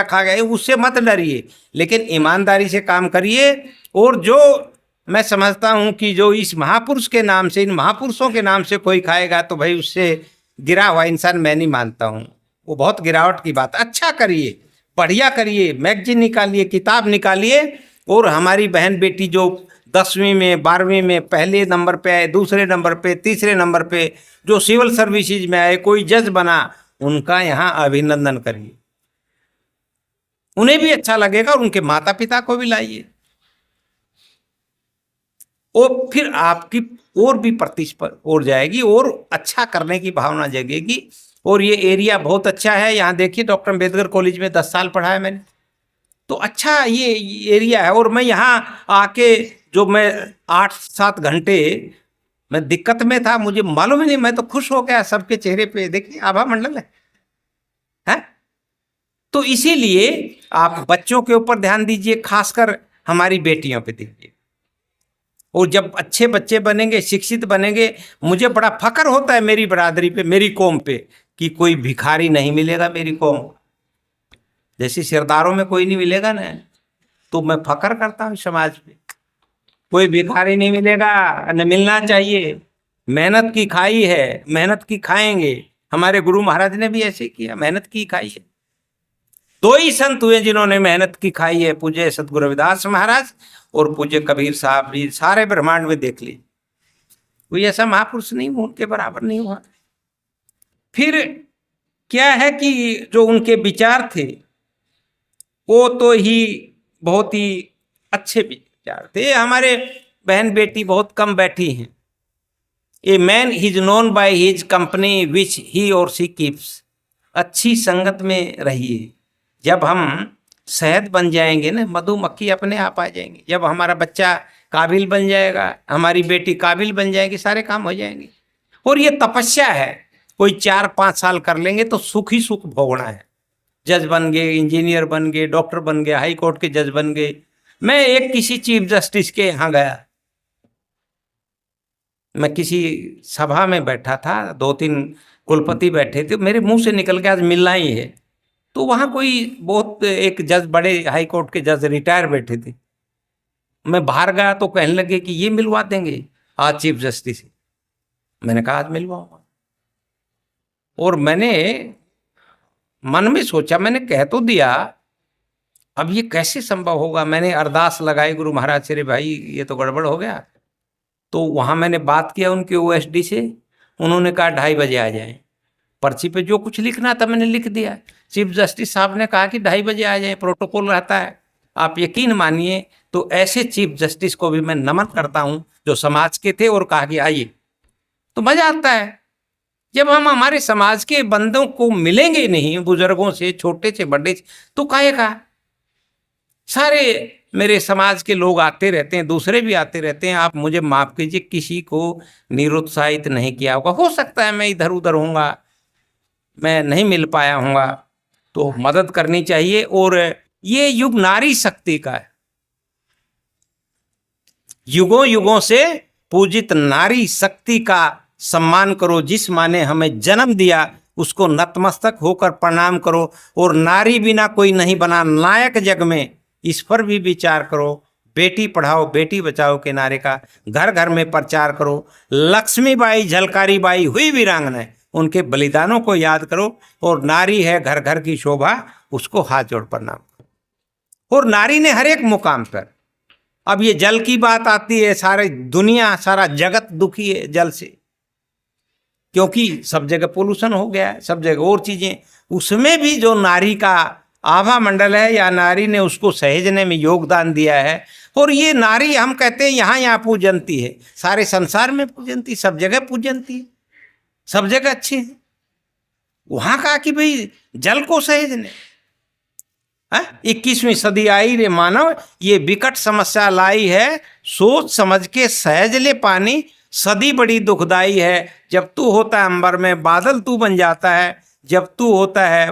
खा गया, उससे मत डरिए, लेकिन ईमानदारी से काम करिए। और जो मैं समझता हूँ कि जो इस महापुरुष के नाम से, इन महापुरुषों के नाम से कोई खाएगा, तो भाई उससे गिरा हुआ इंसान मैं नहीं मानता हूँ, वो बहुत गिरावट की बात। अच्छा करिए, बढ़िया करिए, मैगजीन निकालिए, किताब निकालिए। और हमारी बहन बेटी जो 10वीं में, 12वीं में पहले नंबर पे आए, दूसरे नंबर पे, तीसरे नंबर पे, जो सिविल सर्विसेज में आए, कोई जज बना, उनका यहाँ अभिनंदन करिए, उन्हें भी अच्छा लगेगा, और उनके माता पिता को भी लाइए। और फिर आपकी और भी प्रतिस्पर्धा और जाएगी, और अच्छा करने की भावना जगेगी। और ये एरिया बहुत अच्छा है। यहाँ देखिए डॉक्टर अम्बेडकर कॉलेज में 10 साल पढ़ा है मैंने, तो अच्छा ये एरिया है। और मैं यहाँ आके जो मैं 8-7 घंटे मैं दिक्कत में था, मुझे मालूम ही नहीं, मैं तो खुश हो गया सबके चेहरे पे। देखिए आभा मंडल है? तो इसीलिए आप बच्चों के ऊपर ध्यान दीजिए, खासकर हमारी बेटियों पे दीजिए। और जब अच्छे बच्चे बनेंगे, शिक्षित बनेंगे, मुझे बड़ा फक्र होता है मेरी बरादरी पे, मेरी कौम पे, कि कोई भिखारी नहीं मिलेगा मेरी कौम। जैसे सरदारों में कोई नहीं मिलेगा ना, तो मैं फक्र करता हूँ समाज पे। कोई भिखारी नहीं मिलेगा, न मिलना चाहिए। मेहनत की खाई है, मेहनत की खाएंगे। हमारे गुरु महाराज ने भी ऐसे किया, मेहनत की खाई है। 2 ही संत हुए जिन्होंने मेहनत की खाई है, पूज्य सतगुरु रविदास महाराज और पूज्य कबीर साहब भी। सारे ब्रह्मांड में देख ली, कोई ऐसा महापुरुष नहीं उनके बराबर नहीं हुआ। फिर क्या है कि जो उनके विचार थे वो तो ही बहुत ही अच्छे विचार थे। हमारे बहन बेटी बहुत कम बैठी हैं। A man is known by his company which he और सी कीप्स। अच्छी संगत में रहिए। जब हम शहद बन जाएंगे ना, मधुमक्खी अपने आप आ जाएंगे। जब हमारा बच्चा काबिल बन जाएगा, हमारी बेटी काबिल बन जाएगी, सारे काम हो जाएंगे। और ये तपस्या है, कोई 4-5 साल कर लेंगे तो सुख ही सुख भोगना है। जज बन गए, इंजीनियर बन गए, डॉक्टर बन गए, हाई कोर्ट के जज बन गए। मैं एक किसी चीफ जस्टिस के यहाँ गया, मैं किसी सभा में बैठा था, 2-3 कुलपति बैठे थे, मेरे मुंह से निकल के आज मिलना ही है। तो वहाँ कोई बहुत एक जज, बड़े हाई कोर्ट के जज रिटायर बैठे थे। मैं बाहर गया तो कहने लगे कि ये मिलवा देंगे आज चीफ जस्टिस से। मैंने कहा आज मिलवाऊंगा। और मैंने मन में सोचा, मैंने कह तो दिया, अब ये कैसे संभव होगा। मैंने अरदास लगाई गुरु महाराज से, रे भाई ये तो गड़बड़ हो गया। तो वहाँ मैंने बात किया उनके ओएसडी से, उन्होंने कहा 2:30 बजे आ जाएं। पर्ची पे जो कुछ लिखना था मैंने लिख दिया। चीफ जस्टिस साहब ने कहा कि 2:30 बजे आ जाएं, प्रोटोकॉल रहता है। आप यकीन मानिए, तो ऐसे चीफ जस्टिस को भी मैं नमन करता हूँ जो समाज के थे और कहा कि आइए। तो मजा आता है जब हम हमारे समाज के बंदों को मिलेंगे नहीं, बुजुर्गों से, छोटे से बड़े से, तो काहे का। सारे मेरे समाज के लोग आते रहते हैं, दूसरे भी आते रहते हैं। आप मुझे माफ कीजिए, किसी को निरुत्साहित नहीं किया होगा। हो सकता है मैं इधर उधर होऊंगा, मैं नहीं मिल पाया हूँगा, तो मदद करनी चाहिए। और ये युग नारी शक्ति का है। युगों युगों से पूजित नारी शक्ति का सम्मान करो। जिस माँ ने हमें जन्म दिया उसको नतमस्तक होकर प्रणाम करो। और नारी बिना कोई नहीं बना नायक जग में, इस पर भी विचार करो। बेटी पढ़ाओ बेटी बचाओ के नारे का घर घर में प्रचार करो। लक्ष्मीबाई झलकारी बाई हुई वीरांगना, उनके बलिदानों को याद करो। और नारी है घर घर की शोभा, उसको हाथ जोड़ प्रणाम करो। और नारी ने हर एक मुकाम पर, अब ये जल की बात आती है, सारे दुनिया सारा जगत दुखी है जल से, क्योंकि सब जगह पोल्यूशन हो गया है, सब जगह और चीजें। उसमें भी जो नारी का आभा मंडल है या नारी ने उसको सहेजने में योगदान दिया है। और ये नारी हम कहते हैं यहाँ यहाँ पूजनती है, सारे संसार में पूजनती, सब जगह पूजनती है, सब जगह अच्छे हैं। वहां कहा कि भाई जल को सहेजने। 21वीं सदी आई रे मानव, ये विकट समस्या लाई है। सोच समझ के सहज ले पानी, सदी बड़ी दुखदाई है। जब तू होता है अंबर में बादल तू बन जाता है, जब तू होता है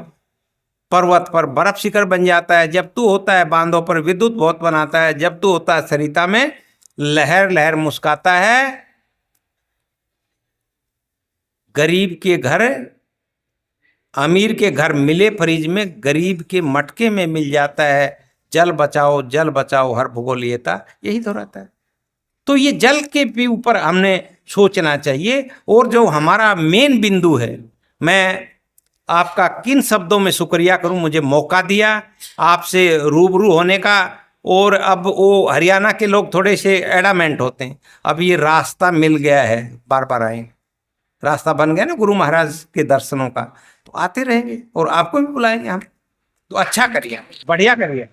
पर्वत पर बर्फ शिखर बन जाता है, जब तू होता है बांधों पर विद्युत बहुत बनाता है, जब तू होता है सरिता में लहर लहर मुस्काता है। गरीब के घर अमीर के घर मिले फ्रिज में, गरीब के मटके में मिल जाता है। जल बचाओ हर भूगोलियता, यही तो रहता है। तो ये जल के भी ऊपर हमने सोचना चाहिए। और जो हमारा मेन बिंदु है, मैं आपका किन शब्दों में शुक्रिया करूं, मुझे मौका दिया आपसे रूबरू होने का। और अब वो हरियाणा के लोग थोड़े से एडामेंट होते हैं, अब ये रास्ता मिल गया है, बार बार आएंगे, रास्ता बन गया ना गुरु महाराज के दर्शनों का, तो आते रहेंगे और आपको भी बुलाएंगे हम। तो अच्छा करिए, बढ़िया करिए,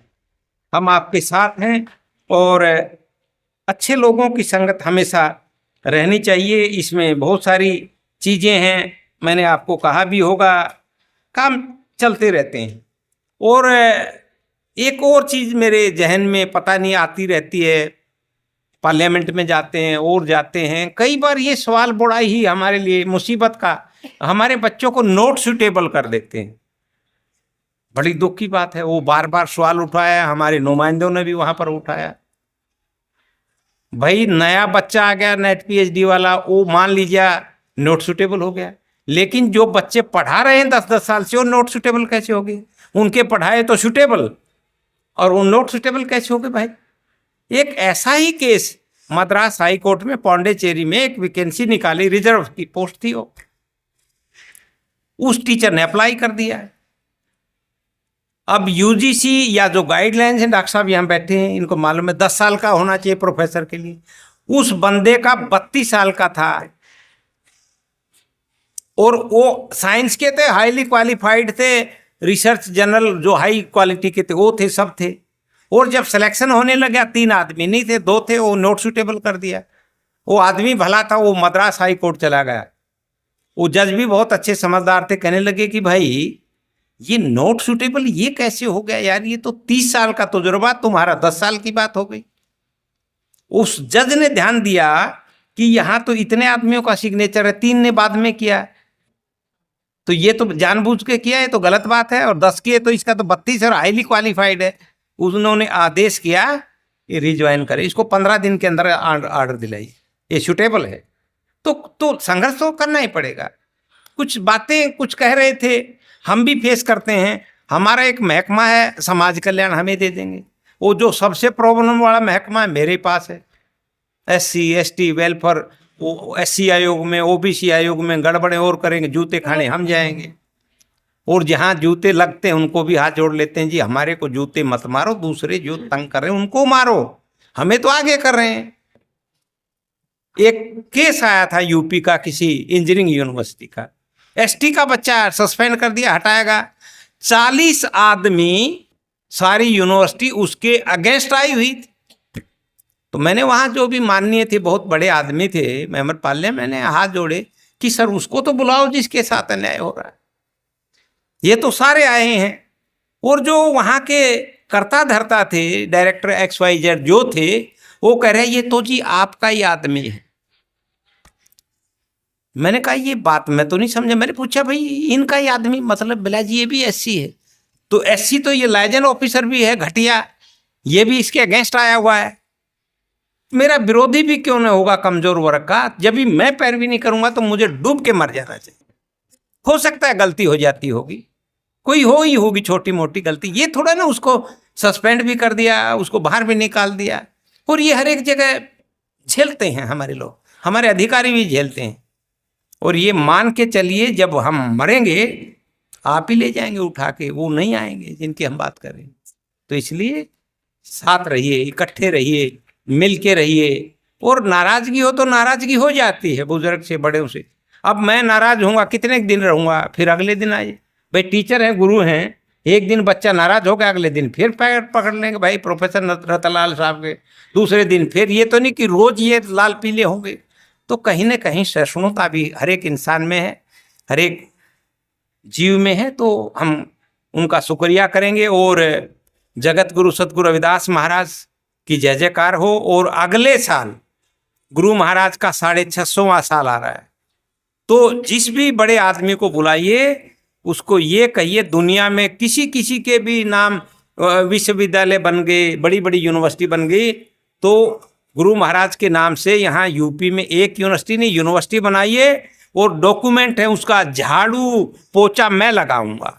हम आपके साथ हैं। और अच्छे लोगों की संगत हमेशा रहनी चाहिए। इसमें बहुत सारी चीज़ें हैं मैंने आपको कहा भी होगा, काम चलते रहते हैं। और एक और चीज़ मेरे जहन में पता नहीं आती रहती है, पार्लियामेंट में जाते हैं और जाते हैं, कई बार ये सवाल बड़ा ही हमारे लिए मुसीबत का, हमारे बच्चों को नॉट सूटेबल कर देते हैं। बड़ी दुख की बात है, वो बार बार सवाल उठाया, हमारे नुमाइंदों ने भी वहां पर उठाया। भाई नया बच्चा आ गया नेट पीएचडी वाला, वो मान लीजिए नॉट सूटेबल हो गया, लेकिन जो बच्चे पढ़ा रहे हैं 10-10 साल से, वो नॉट सूटेबल कैसे हो गए? उनके पढ़ाए तो सूटेबल और वो नॉट सूटेबल कैसे हो गए भाई? एक ऐसा ही केस मद्रास हाई कोर्ट में पौंडीचेरी में एक वैकेंसी निकाली, रिजर्व की पोस्ट थी वो, उस टीचर ने अप्लाई कर दिया है। अब यूजीसी या जो गाइडलाइंस हैं, डॉक्टर साहब यहाँ बैठे हैं, इनको मालूम है 10 साल का होना चाहिए प्रोफेसर के लिए, उस बंदे का 32 साल का था, और वो साइंस के थे, हाईली क्वालिफाइड थे, रिसर्च जर्नल जो हाई क्वालिटी के थे वो थे, सब थे। और जब सिलेक्शन होने लगा 3 आदमी नहीं थे, 2 थे, वो नॉट सूटेबल कर दिया। वो आदमी भला था, वो मद्रास हाई कोर्ट चला गया। वो जज भी बहुत अच्छे समझदार थे, कहने लगे कि भाई ये नॉट सूटेबल ये कैसे हो गया यार, ये तो 30 साल का तजुर्बा, तुम्हारा 10 साल की बात हो गई। उस जज ने ध्यान दिया कि यहाँ तो इतने आदमियों का सिग्नेचर है, 3 ने बाद में किया, तो ये तो जानबूझ के किया है, तो गलत बात है, और 10 किए तो इसका तो 32 और हाईली क्वालिफाइड है। उन्होंने आदेश किया ये रिज्वाइन करे, इसको 15 दिन के अंदर ऑर्डर दिलाई, ये सूटेबल है। तो संघर्ष तो करना ही पड़ेगा। कुछ बातें कुछ कह रहे थे, हम भी फेस करते हैं। हमारा एक महकमा है समाज कल्याण, हमें दे देंगे, वो जो सबसे प्रॉब्लम वाला महकमा है मेरे पास है, SC ST वेलफेयर, वो SC आयोग में, OBC आयोग में गड़बड़े और करेंगे, जूते खाने हम जाएंगे। और जहाँ जूते लगते हैं उनको भी हाथ जोड़ लेते हैं, जी हमारे को जूते मत मारो, दूसरे जो तंग कर रहे हैं उनको मारो, हमें तो आगे कर रहे हैं। एक केस आया था यूपी का, किसी इंजीनियरिंग यूनिवर्सिटी का, ST का बच्चा सस्पेंड कर दिया, हटाएगा। 40 आदमी सारी यूनिवर्सिटी उसके अगेंस्ट आई हुई थी। तो मैंने वहाँ जो भी माननीय थे, बहुत बड़े आदमी थे, मेंबर पार्लियामेंट, मैंने हाथ जोड़े कि सर उसको तो बुलाओ जिसके साथ अन्याय हो रहा है, ये तो सारे आए हैं। और जो वहाँ के कर्ता धर्ता थे, डायरेक्टर XYZ जो थे, वो कह रहे ये तो जी आपका ही आदमी है। मैंने कहा ये बात मैं तो नहीं समझा। मैंने पूछा भाई इनका ही आदमी मतलब बिला जी ये भी SC है, तो SC तो ये लाइजन ऑफिसर भी है घटिया, ये भी इसके अगेंस्ट आया हुआ है, मेरा विरोधी भी क्यों नहीं होगा कमजोर वर्ग का? जब भी मैं पैरवी नहीं करूंगा तो मुझे डूब के मर जाना चाहिए। हो सकता है गलती हो जाती होगी, कोई हो ही होगी छोटी मोटी गलती, ये थोड़ा ना उसको सस्पेंड भी कर दिया, उसको बाहर भी निकाल दिया। और ये हर एक जगह झेलते हैं हमारे लोग, हमारे अधिकारी भी झेलते हैं। और ये मान के चलिए जब हम मरेंगे आप ही ले जाएंगे उठा के, वो नहीं आएंगे जिनकी हम बात कर रहे हैं। तो इसलिए साथ रहिए, इकट्ठे रहिए, मिल के रहिए। और नाराजगी हो तो नाराजगी हो जाती है बुजुर्ग से, बड़े से। अब मैं नाराज होऊंगा, कितने दिन रहूंगा, फिर अगले दिन आइए। भाई टीचर हैं, गुरु हैं, एक दिन बच्चा नाराज हो गया, अगले दिन फिर पैर पकड़ लेंगे भाई प्रोफेसर रतनलाल साहब के, दूसरे दिन फिर। ये तो नहीं कि रोज ये लाल पीले होंगे। तो कहीं ना कहीं सहिष्णुता भी हर एक इंसान में है, हर एक जीव में है। तो हम उनका शुक्रिया करेंगे और जगत गुरु सतगुरु रविदास महाराज की जय जयकार हो। और अगले साल गुरु महाराज का 650वां साल आ रहा है, तो जिस भी बड़े आदमी को बुलाइए उसको ये कहिए दुनिया में किसी किसी के भी नाम विश्वविद्यालय बन गए, बड़ी बड़ी यूनिवर्सिटी बन गई, तो गुरु महाराज के नाम से यहाँ यूपी में एक यूनिवर्सिटी नहीं, यूनिवर्सिटी बनाइए। और डॉक्यूमेंट है उसका, झाड़ू पोछा मैं लगाऊंगा,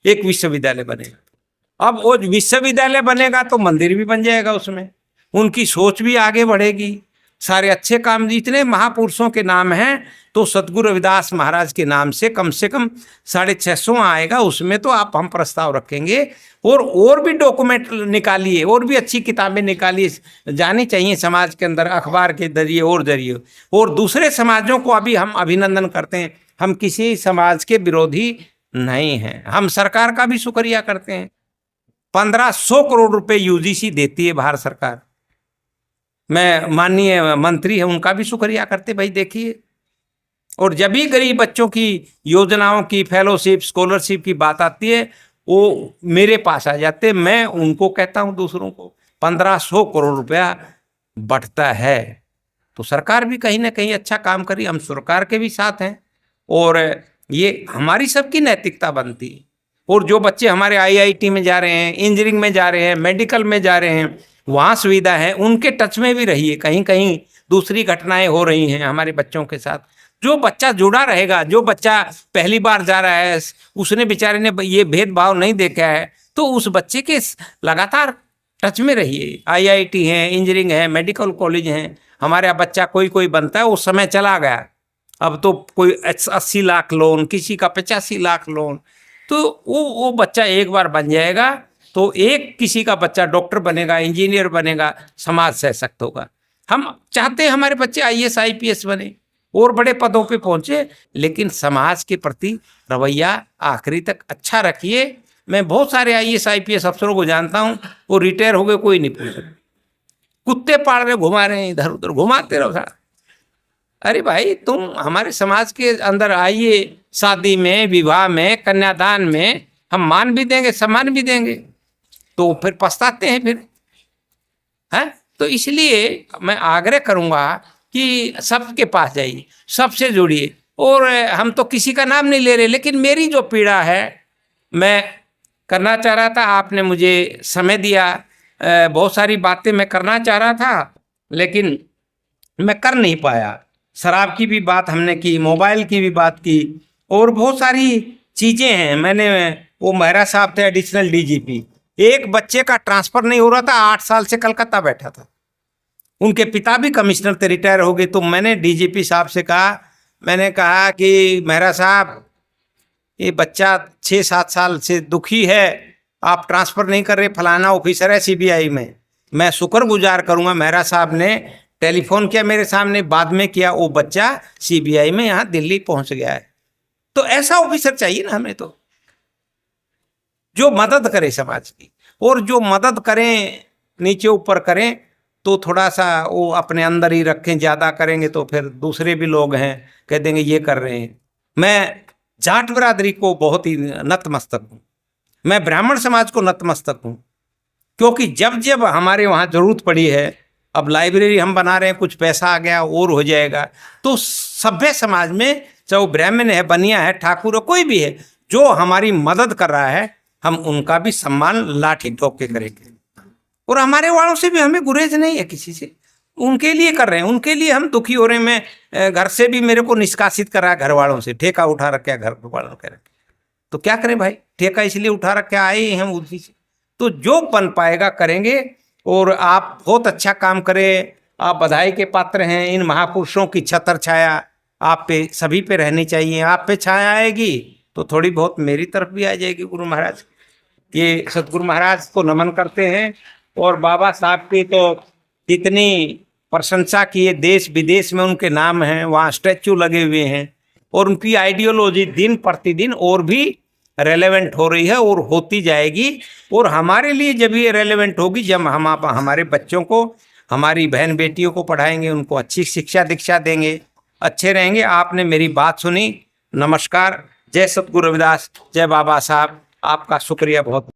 एक विश्वविद्यालय बनेगा। अब वो विश्वविद्यालय बनेगा तो मंदिर भी बन जाएगा उसमें, उनकी सोच भी आगे बढ़ेगी, सारे अच्छे काम। इतने महापुरुषों के नाम हैं, तो सतगुरु रविदास महाराज के नाम से कम 650 आएगा, उसमें तो आप हम प्रस्ताव रखेंगे। और भी डॉक्यूमेंट निकालिए, और भी अच्छी किताबें निकालिए, जानी चाहिए समाज के अंदर, अखबार के जरिए और जरिए। और दूसरे समाजों को अभी हम अभिनंदन करते हैं, हम किसी समाज के विरोधी नहीं हैं, हम सरकार का भी शुक्रिया करते हैं। 1500 करोड़ रुपए यूजीसी देती है भारत सरकार, मैं माननीय मंत्री है उनका भी शुक्रिया करते। भाई देखिए और जब भी गरीब बच्चों की योजनाओं की, फेलोशिप, स्कॉलरशिप की बात आती है, वो मेरे पास आ जाते। मैं उनको कहता हूं दूसरों को 1500 करोड़ रुपया बढ़ता है। तो सरकार भी कहीं ना कहीं अच्छा काम करी, हम सरकार के भी साथ हैं, और ये हमारी सबकी नैतिकता बनती है। और जो बच्चे हमारे आईआईटी में जा रहे हैं, इंजीनियरिंग में जा रहे हैं, मेडिकल में जा रहे हैं, वहाँ सुविधा है, उनके टच में भी रहिए। कहीं कहीं दूसरी घटनाएं हो रही हैं हमारे बच्चों के साथ। जो बच्चा जुड़ा रहेगा, जो बच्चा पहली बार जा रहा है, उसने बेचारे ने ये भेदभाव नहीं देखा है, तो उस बच्चे के लगातार टच में रहिए। आईआईटी है, इंजीनियरिंग है, मेडिकल कॉलेज हैं। हमारे यहाँ बच्चा कोई कोई बनता है, उस समय चला गया, अब तो कोई 80 लाख लोन, किसी का 85 लाख लोन। तो वो बच्चा एक बार बन जाएगा तो एक किसी का बच्चा डॉक्टर बनेगा, इंजीनियर बनेगा, समाज सशक्त होगा। हम चाहते हैं हमारे बच्चे आईएएस आईपीएस बने और बड़े पदों पे पहुंचे, लेकिन समाज के प्रति रवैया आखिरी तक अच्छा रखिए। मैं बहुत सारे आईएएस आईपीएस अफसरों को जानता हूं, वो रिटायर हो गए, कोई नहीं पूछा, कुत्ते पाड़ में घुमा रहे हैं, इधर उधर घुमाते रहो सारा। अरे भाई, तुम हमारे समाज के अंदर आइए, शादी में, विवाह में, कन्यादान में हम मान भी देंगे, सम्मान भी देंगे, तो फिर पछताते हैं फिर, है। तो इसलिए मैं आग्रह करूंगा कि सबके पास जाइए, सबसे जुड़िए। और हम तो किसी का नाम नहीं ले रहे, लेकिन मेरी जो पीड़ा है मैं करना चाह रहा था, आपने मुझे समय दिया। बहुत सारी बातें मैं करना चाह रहा था, लेकिन मैं कर नहीं पाया। शराब की भी बात हमने की, मोबाइल की भी बात की, और बहुत सारी चीज़ें हैं। मैंने, वो मेहरा साहब थे एडिशनल डीजीपी, एक बच्चे का ट्रांसफ़र नहीं हो रहा था, 8 साल से कलकत्ता बैठा था। उनके पिता भी कमिश्नर थे, रिटायर हो गए। तो मैंने डीजीपी साहब से कहा, मैंने कहा कि मेहरा साहब, ये बच्चा 6-7 साल से दुखी है, आप ट्रांसफ़र नहीं कर रहे, फलाना ऑफिसर है सीबीआई में। मैं शुक्रगुजार करूंगा, मेहरा साहब ने टेलीफोन किया मेरे सामने, बाद में किया, वो बच्चा सीबीआई में यहाँ दिल्ली पहुंच गया है। तो ऐसा ऑफिसर चाहिए ना हमें, तो जो मदद करे समाज की, और जो मदद करें, नीचे ऊपर करें, तो थोड़ा सा वो अपने अंदर ही रखें। ज़्यादा करेंगे तो फिर दूसरे भी लोग हैं, कह देंगे ये कर रहे हैं। मैं जाट बिरादरी को बहुत ही नतमस्तक हूँ, मैं ब्राह्मण समाज को नतमस्तक हूँ, क्योंकि जब जब हमारे वहाँ ज़रूरत पड़ी है, अब लाइब्रेरी हम बना रहे हैं, कुछ पैसा आ गया और हो जाएगा, तो सभ्य समाज में, चाहे वो ब्राह्मण है, बनिया है, ठाकुर है, कोई भी है, जो हमारी मदद कर रहा है, हम उनका भी सम्मान लाठी ठोक के करेंगे। और हमारे वालों से भी हमें गुरेज नहीं है किसी से, उनके लिए कर रहे हैं, उनके लिए हम दुखी हो रहे हैं। मैं घर से भी, मेरे को निष्कासित करा है घर वालों से, ठेका उठा रखा घर वालों के रखे। तो क्या करें भाई, ठेका इसलिए उठा रखे, आए ही हम उसी से। तो जो बन पाएगा करेंगे। और आप बहुत अच्छा काम करें, आप बधाई के पात्र हैं। इन महापुरुषों की छत्र छाया आप पे, सभी पे रहनी चाहिए। आप पे छाया आएगी तो थोड़ी बहुत मेरी तरफ भी आ जाएगी। गुरु महाराज, ये सतगुरु महाराज को नमन करते हैं। और बाबा साहब की तो जितनी प्रशंसा की है, देश विदेश में उनके नाम हैं, वहाँ स्टैचू लगे हुए हैं, और उनकी आइडियोलॉजी दिन प्रतिदिन और भी रेलेवेंट हो रही है और होती जाएगी। और हमारे लिए जब ये रेलेवेंट होगी, जब हम हमारे बच्चों को, हमारी बहन बेटियों को पढ़ाएंगे, उनको अच्छी शिक्षा दीक्षा देंगे, अच्छे रहेंगे। आपने मेरी बात सुनी, नमस्कार। जय सतगुरु रविदास, जय बाबा साहब, आपका शुक्रिया बहुत।